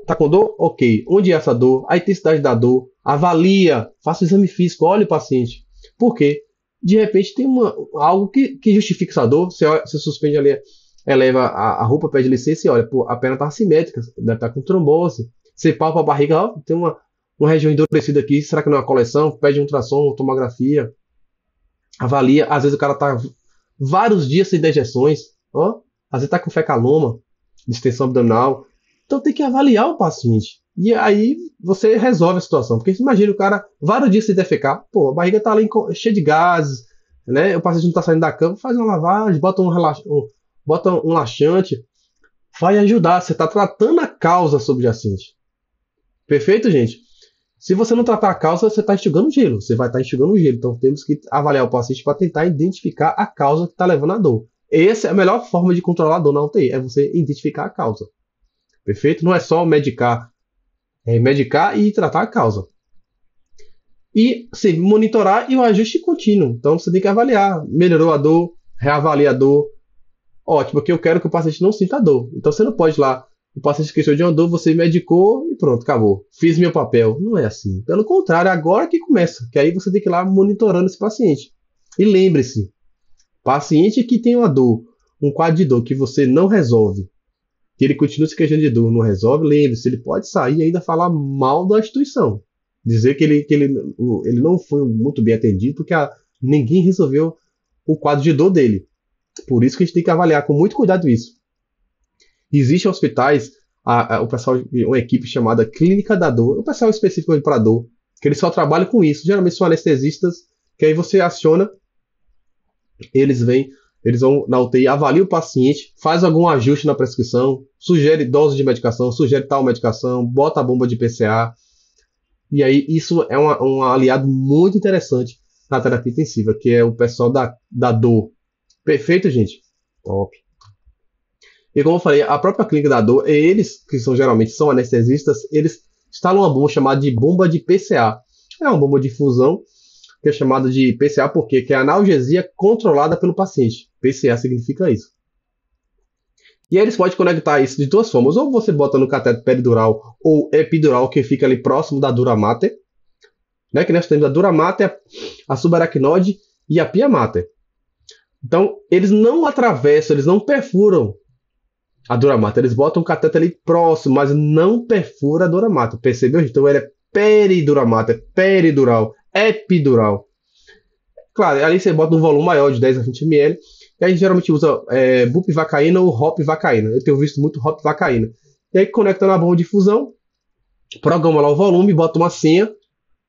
Tá com dor? Ok. Onde é essa dor? A intensidade da dor. Avalia, faça o exame físico, olhe o paciente. Por quê? De repente tem algo que justifica essa dor. Você suspende ali, eleva a roupa, pede licença e olha, pô, a perna tá assimétrica, deve estar com trombose. Você palpa a barriga, ó, tem uma região endurecida aqui, será que não é uma coleção? Pede um ultrassom, tomografia, avalia. Às vezes o cara tá vários dias sem dejeções, ó, às vezes tá com fecaloma, distensão abdominal. Então tem que avaliar o paciente. E aí você resolve a situação. Porque imagina o cara vários dias sem defecar, pô, a barriga tá ali cheia de gases, né? O paciente não tá saindo da cama, faz uma lavagem, bota um laxante, vai ajudar. Você tá tratando a causa subjacente. Perfeito, gente? Se você não tratar a causa, você está enxugando gelo. Você vai estar enxugando gelo. Então temos que avaliar o paciente para tentar identificar a causa que está levando à dor. Essa é a melhor forma de controlar a dor na UTI, é você identificar a causa. Perfeito? Não é só medicar. É medicar e tratar a causa. E sim, monitorar e o ajuste contínuo. Então você tem que avaliar. Melhorou a dor, reavalia a dor. Ótimo, porque eu quero que o paciente não sinta dor. Então você não pode ir lá, o paciente esqueceu de uma dor, você medicou e pronto, acabou. Fiz meu papel. Não é assim. Pelo contrário, é agora que começa. Que aí você tem que ir lá monitorando esse paciente. E lembre-se, paciente que tem uma dor, um quadro de dor que você não resolve, que ele continua se queixando de dor, não resolve, lembre-se, ele pode sair e ainda falar mal da instituição. Dizer que ele não foi muito bem atendido porque ninguém resolveu o quadro de dor dele. Por isso que a gente tem que avaliar com muito cuidado isso. Existem hospitais, o pessoal, uma equipe chamada Clínica da Dor, o pessoal específico para dor, que eles só trabalham com isso. Geralmente são anestesistas, que aí você aciona, eles vão na UTI, avaliam o paciente, faz algum ajuste na prescrição, sugere dose de medicação, sugere tal medicação, bota a bomba de PCA. E aí isso é um aliado muito interessante na terapia intensiva, que é o pessoal da dor. Perfeito, gente? Top. E como eu falei, a própria clínica da dor, eles, que geralmente são anestesistas, eles instalam uma bomba chamada de bomba de PCA. É uma bomba de infusão, que é chamada de PCA porque que é analgesia controlada pelo paciente. PCA significa isso. E aí eles podem conectar isso de duas formas. Ou você bota no cateto peridural ou epidural, que fica ali próximo da dura mater. Né? Que nós temos a dura mater, a subaracnoide e a pia mater. Então, eles não atravessam, eles não perfuram a dura mater. Eles botam o cateter ali próximo, mas não perfura a dura mater. Percebeu? Então, ele é peridura mater, peridural, epidural. Claro, ali você bota um volume maior, de 10 a 20 ml. E aí, geralmente, usa bupivacaína ou ropivacaína. Eu tenho visto muito ropivacaína. E aí, conecta na bomba de fusão, programa lá o volume, bota uma senha.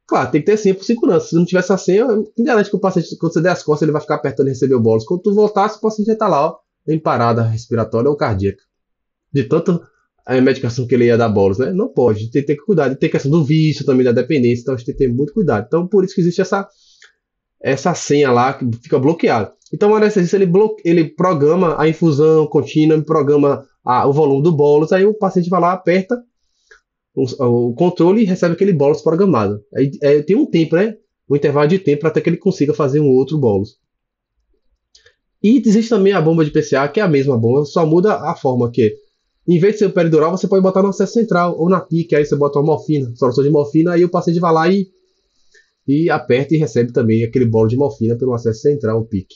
Claro, tem que ter senha por segurança. Se não tiver essa senha, garante que o paciente, quando você der as costas, ele vai ficar apertando e receber o bônus. Quando tu voltar, o paciente já está lá, ó, em parada respiratória ou cardíaca. De tanta medicação que ele ia dar bolos, né? Não pode, tem que cuidar. E tem questão do vício também, da dependência, então a gente tem que ter muito cuidado. Então, por isso que existe essa senha lá que fica bloqueada. Então, o anestesista, ele programa a infusão contínua, programa o volume do bolos, aí o paciente vai lá, aperta o controle e recebe aquele bolos programado. Aí tem um tempo, né? Um intervalo de tempo até que ele consiga fazer um outro bolos. E existe também a bomba de PCA, que é a mesma bomba, só muda a forma que, em vez de ser o peridural, você pode botar no acesso central ou na PIC, aí você bota uma morfina, solução de morfina, aí o paciente vai lá e aperta e recebe também aquele bolo de morfina pelo acesso central, o PIC.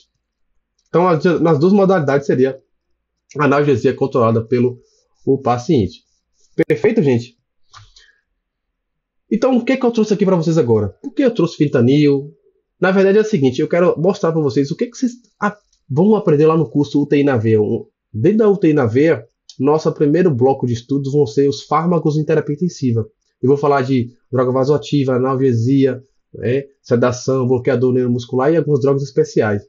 Então, nas duas modalidades seria a analgesia controlada pelo o paciente. Perfeito, gente? Então, o que eu trouxe aqui para vocês agora? Por que eu trouxe fentanil? Na verdade é o seguinte, eu quero mostrar para vocês o que vocês vão aprender lá no curso UTI na veia. Dentro da UTI na veia, nosso primeiro bloco de estudos vão ser os fármacos em terapia intensiva. Eu vou falar de droga vasoativa, analgesia, sedação, bloqueador neuromuscular e algumas drogas especiais.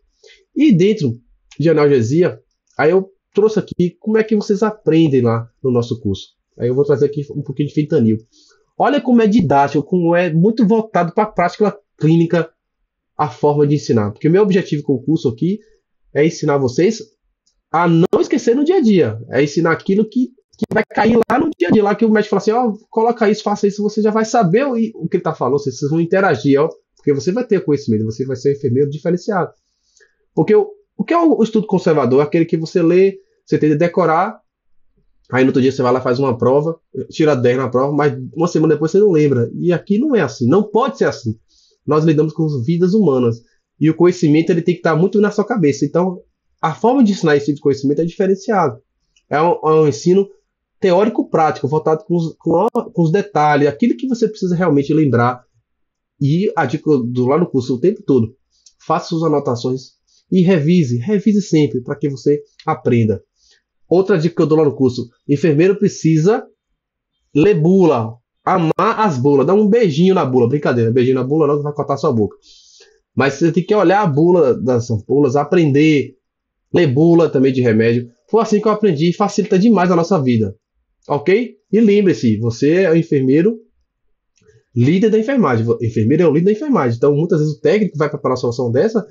E dentro de analgesia, aí eu trouxe aqui como é que vocês aprendem lá no nosso curso. Aí eu vou trazer aqui um pouquinho de fentanil. Olha como é didático, como é muito voltado para a prática clínica a forma de ensinar. Porque o meu objetivo com o curso aqui é ensinar vocês a não esquecer no dia a dia. É ensinar aquilo que vai cair lá no dia a dia. Lá que o médico fala assim, ó, coloca isso, faça isso, você já vai saber o que ele está falando, vocês vão interagir, ó, porque você vai ter conhecimento, você vai ser um enfermeiro diferenciado. Porque o que é o estudo conservador? É aquele que você lê, você tem que decorar, aí no outro dia você vai lá, faz uma prova, tira 10 na prova, mas uma semana depois você não lembra. E aqui não é assim, não pode ser assim. Nós lidamos com vidas humanas. E o conhecimento ele tem que estar muito na sua cabeça. Então, a forma de ensinar esse tipo de conhecimento é diferenciado. É um ensino teórico-prático, voltado com os detalhes, aquilo que você precisa realmente lembrar. E a dica lá no curso o tempo todo. Faça suas anotações e revise sempre para que você aprenda. Outra dica que eu dou lá no curso: enfermeiro precisa ler bula, amar as bulas, dar um beijinho na bula, brincadeira, beijinho na bula não que vai cortar sua boca. Mas você tem que olhar a bula das ampolas, aprender, ler bula também de remédio. Foi assim que eu aprendi e facilita demais a nossa vida, ok? E lembre-se, você é o enfermeiro líder da enfermagem, o enfermeiro é o líder da enfermagem, então muitas vezes o técnico vai preparar uma solução dessa,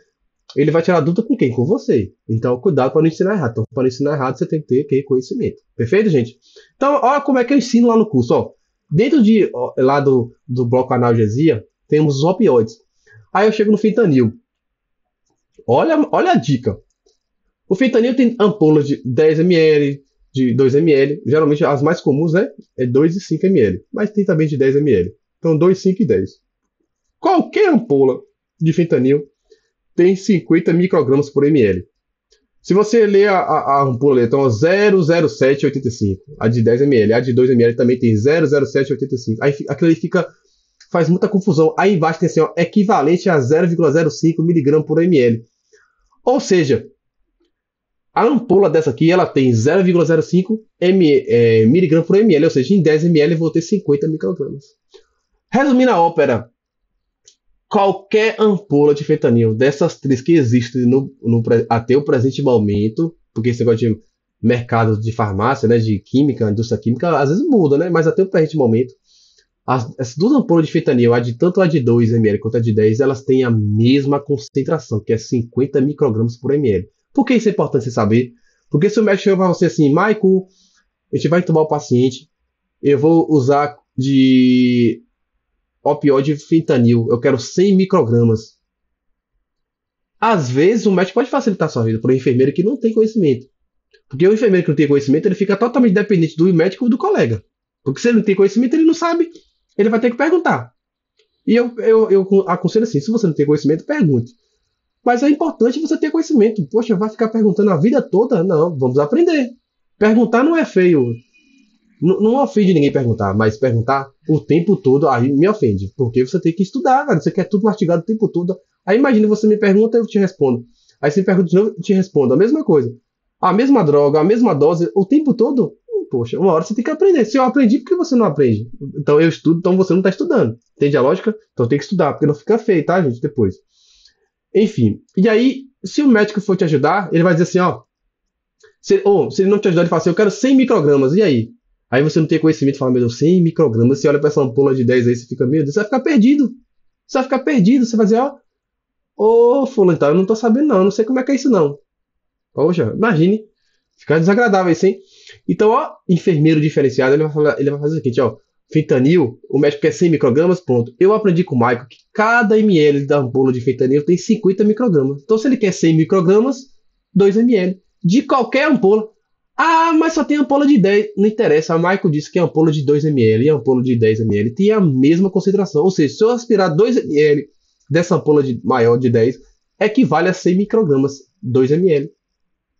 ele vai tirar dúvida com quem? Com você. Então, cuidado para não ensinar errado. Então, para não ensinar errado, você tem que ter conhecimento. Perfeito, gente? Então, olha como é que eu ensino lá no curso. Ó. Dentro lá do bloco analgesia, temos os opioides. Aí eu chego no fentanil. Olha a dica. O fentanil tem ampolas de 10 ml, de 2 ml. Geralmente as mais comuns, né? É 2 e 5 ml. Mas tem também de 10 ml. Então 2, 5 e 10. Qualquer ampola de fentanil tem 50 microgramas por ml. Se você ler a ampola, então 00785, a de 10 ml, a de 2 ml também tem 00785. Aí aquilo ali faz muita confusão. Aí embaixo tem assim, ó, equivalente a 0,05 mg por ml. Ou seja, a ampola dessa aqui, ela tem 0,05 mg por ml, ou seja, em 10 ml eu vou ter 50 microgramas. Resumindo a ópera, qualquer ampola de fentanil dessas três que existem até o presente momento, porque esse negócio de mercado de farmácia, né, de química, indústria química, às vezes muda, né, mas até o presente momento, essas duas ampolas de fentanil, tanto a de 2 ml quanto a de 10, elas têm a mesma concentração, que é 50 microgramas por ml. Por que isso é importante você saber? Porque se o médico chega para você assim, Michael, a gente vai entubar o paciente, eu vou usar de opioide fentanil, eu quero 100 microgramas. Às vezes o médico pode facilitar a sua vida para o enfermeiro que não tem conhecimento. Porque o enfermeiro que não tem conhecimento, ele fica totalmente dependente do médico ou do colega. Porque se ele não tem conhecimento, ele não sabe, ele vai ter que perguntar. E eu aconselho assim, se você não tem conhecimento, pergunte. Mas é importante você ter conhecimento. Poxa, vai ficar perguntando a vida toda? Não, vamos aprender. Perguntar não é feio. Não ofende ninguém perguntar, mas perguntar o tempo todo aí me ofende. Porque você tem que estudar, cara. Você quer tudo mastigado o tempo todo. Aí imagina, você me pergunta e eu te respondo. Aí você me pergunta de novo e te respondo. A mesma coisa. A mesma droga, a mesma dose, o tempo todo. Poxa, uma hora você tem que aprender. Se eu aprendi, por que você não aprende? Então eu estudo, então você não está estudando. Entende a lógica? Então tem que estudar, porque não fica feio, tá, gente? Depois. Enfim. E aí, se o médico for te ajudar, ele vai dizer assim, ó. Se ele não te ajudar, ele fala assim, eu quero 100 microgramas. E aí? Aí você não tem conhecimento e fala, meu Deus, 100 microgramas. Você olha para essa ampola de 10 aí, você fica, meu Deus, você vai ficar perdido. Você vai ficar perdido. Você vai dizer, ó. Ô, fulano, então, eu não tô sabendo não. Eu não sei como é que é isso não. Poxa, imagine. Fica desagradável isso, hein? Então, ó, enfermeiro diferenciado, ele vai fazer o seguinte, ó. Fentanil, o médico quer 100 microgramas, pronto. Eu aprendi com o Michael que cada ml da ampola de fentanil tem 50 microgramas. Então, se ele quer 100 microgramas, 2 ml. De qualquer ampola. Ah, mas só tem ampola de 10. Não interessa, a Michael disse que a ampola de 2 ml e a ampola de 10 ml tem a mesma concentração. Ou seja, se eu aspirar 2 ml dessa ampola maior de 10, equivale a 100 microgramas, 2 ml.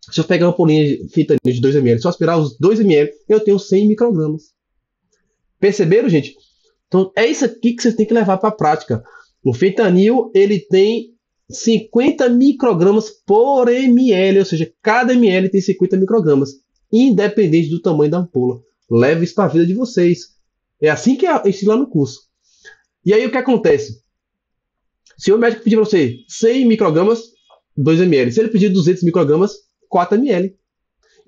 Se eu pegar uma ampolinha de fentanil de 2 ml, se eu aspirar os 2 ml, eu tenho 100 microgramas. Perceberam, gente? Então, é isso aqui que vocês têm que levar para a prática. O fentanil, ele tem 50 microgramas por ml, ou seja, cada ml tem 50 microgramas, independente do tamanho da ampola. Leve isso para a vida de vocês. É assim que é ensino lá no curso. E aí o que acontece? Se o médico pedir para você 100 microgramas, 2 ml. Se ele pedir 200 microgramas, 4 ml.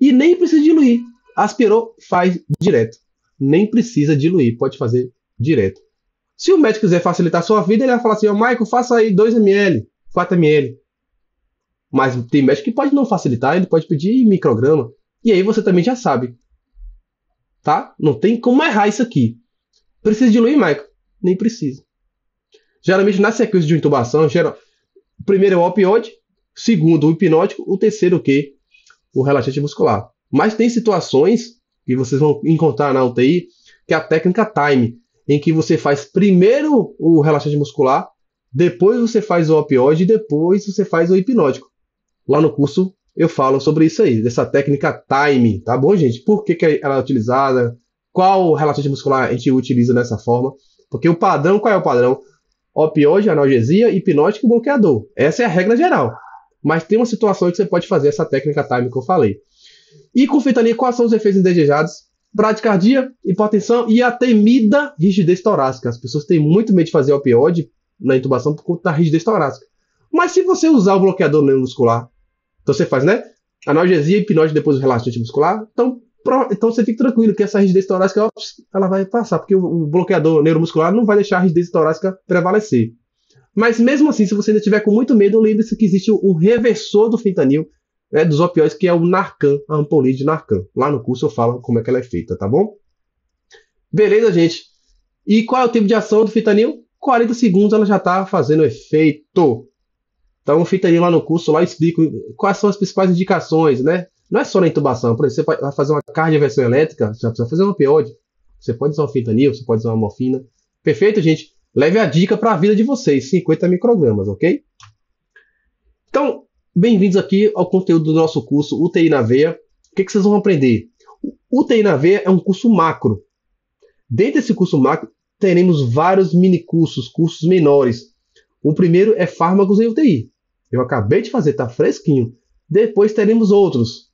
E nem precisa diluir. Aspirou, faz direto. Nem precisa diluir, pode fazer direto. Se o médico quiser facilitar a sua vida, ele vai falar assim, Michael, faça aí 2 ml, 4 ml. Mas tem médico que pode não facilitar, ele pode pedir micrograma. E aí você também já sabe. Tá? Não tem como errar isso aqui. Precisa diluir, Michael? Nem precisa. Geralmente na sequência de intubação, o primeiro é o opioide, o segundo o hipnótico, o terceiro o quê? O relaxante muscular. Mas tem situações que vocês vão encontrar na UTI, que é a técnica time, em que você faz primeiro o relaxante muscular, depois você faz o opioide e depois você faz o hipnótico. Lá no curso eu falo sobre isso aí, dessa técnica time, tá bom, gente? Por que ela é utilizada? Qual relaxante muscular a gente utiliza dessa forma? Porque o padrão, qual é o padrão? Opioide, analgesia, hipnótico e bloqueador. Essa é a regra geral. Mas tem uma situação que você pode fazer essa técnica time que eu falei. E com fentanil, quais são os efeitos indesejados? Bradicardia, hipotensão e a temida rigidez torácica. As pessoas têm muito medo de fazer opioide na intubação por conta da rigidez torácica. Mas se você usar o bloqueador neuromuscular, então você faz, né? Analgesia, hipnótico, depois o relaxante muscular, então você fica tranquilo que essa rigidez torácica ela vai passar, porque o bloqueador neuromuscular não vai deixar a rigidez torácica prevalecer. Mas mesmo assim, se você ainda tiver com muito medo, lembre-se que existe um reversor do fentanil, né, dos opioides, que é o Narcan, a ampolinha de Narcan. Lá no curso eu falo como é que ela é feita, tá bom? Beleza, gente? E qual é o tempo de ação do fentanil? 40 segundos ela já está fazendo efeito. Então o fentanil lá no curso, lá eu explico quais são as principais indicações, né? Não é só na intubação. Por exemplo, você vai fazer uma cardioversão elétrica, você precisa fazer um opioide. Você pode usar um fentanil, você pode usar uma morfina. Perfeito, gente? Leve a dica para a vida de vocês, 50 microgramas, ok? Então, bem-vindos aqui ao conteúdo do nosso curso UTI na Veia. O que vocês vão aprender? O UTI na Veia é um curso macro. Dentro desse curso macro, teremos vários mini-cursos, cursos menores. O primeiro é fármacos em UTI. Eu acabei de fazer, tá fresquinho. Depois teremos outros.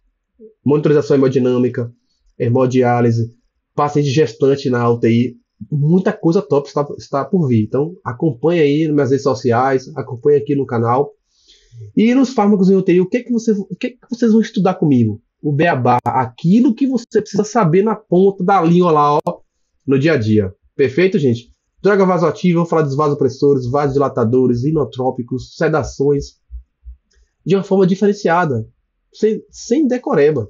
Monitorização hemodinâmica, hemodiálise, paciente gestante na UTI. Muita coisa top está por vir. Então, acompanhe aí nas minhas redes sociais, acompanhe aqui no canal. E nos fármacos em UTI, o que vocês vão estudar comigo? O beabá, aquilo que você precisa saber na ponta da língua lá, ó, no dia a dia. Perfeito, gente? Droga vasoativa, vamos falar dos vasopressores, vasodilatadores, inotrópicos, sedações, de uma forma diferenciada, sem decoreba.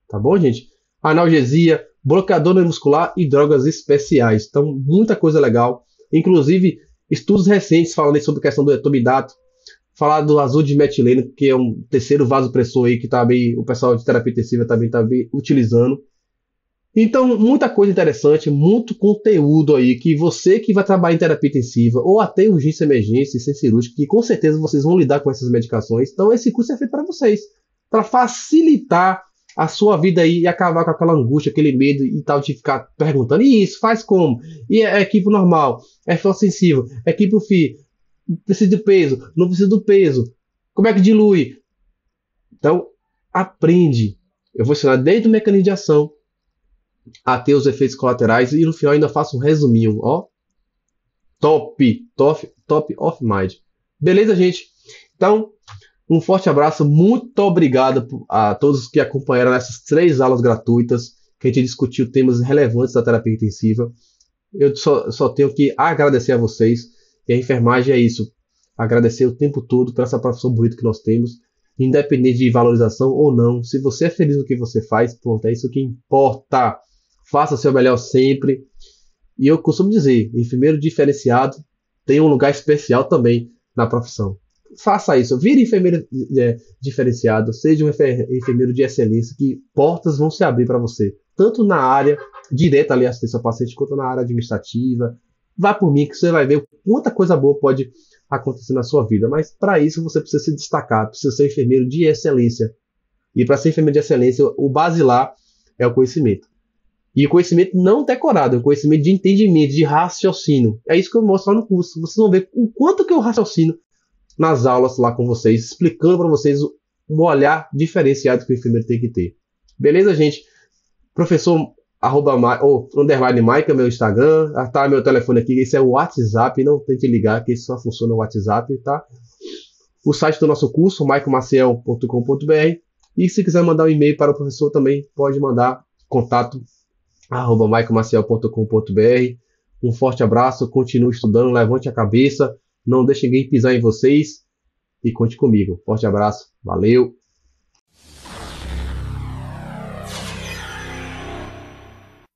Tá bom, gente? Analgesia, bloqueador neuromuscular e drogas especiais. Então, muita coisa legal. Inclusive, estudos recentes falando sobre a questão do etomidato, falar do azul de metileno, que é um terceiro vasopressor aí que o pessoal de terapia intensiva também está utilizando. Então, muita coisa interessante, muito conteúdo aí, que você que vai trabalhar em terapia intensiva, ou até urgência, emergência, sem cirúrgica, que com certeza vocês vão lidar com essas medicações. Então, esse curso é feito para vocês, para facilitar a sua vida aí e acabar com aquela angústia, aquele medo e tal de ficar perguntando, e isso, faz como? E é equipe normal? É fotossensível? É equipe FI? Precisa do peso? Não precisa do peso? Como é que dilui? Então, aprende. Eu vou ensinar desde o mecanismo de ação até os efeitos colaterais e no final ainda faço um resuminho, ó. Top of mind. Beleza, gente? Então, um forte abraço, muito obrigado a todos que acompanharam essas 3 aulas gratuitas, que a gente discutiu temas relevantes da terapia intensiva. Eu só tenho que agradecer a vocês, e a enfermagem é isso, agradecer o tempo todo por essa profissão bonita que nós temos, independente de valorização ou não. Se você é feliz no que você faz, pronto, é isso que importa. Faça o seu melhor sempre. E eu costumo dizer, enfermeiro diferenciado tem um lugar especial também na profissão. faça isso, vire enfermeiro diferenciado, seja um enfermeiro de excelência, que portas vão se abrir para você, tanto na área direta ali assistência ao paciente, quanto na área administrativa. Vá por mim que você vai ver quanta coisa boa pode acontecer na sua vida, mas para isso você precisa se destacar, precisa ser enfermeiro de excelência. E para ser enfermeiro de excelência, o basilar é o conhecimento. E o conhecimento não decorado, é o conhecimento de entendimento, de raciocínio. É isso que eu mostro lá no curso. Vocês vão ver o quanto que eu raciocino nas aulas lá com vocês, explicando para vocês um olhar diferenciado que o enfermeiro tem que ter. Beleza, gente? Professor underline Maica, meu Instagram, tá meu telefone aqui, esse é o WhatsApp, não tente ligar, que isso só funciona no WhatsApp, tá? O site do nosso curso, maicomaciel.com.br, e se quiser mandar um e-mail para o professor também, pode mandar contato @maicomaciel.com.br. Um forte abraço, continue estudando, levante a cabeça, não deixe ninguém pisar em vocês e conte comigo. Forte abraço, valeu!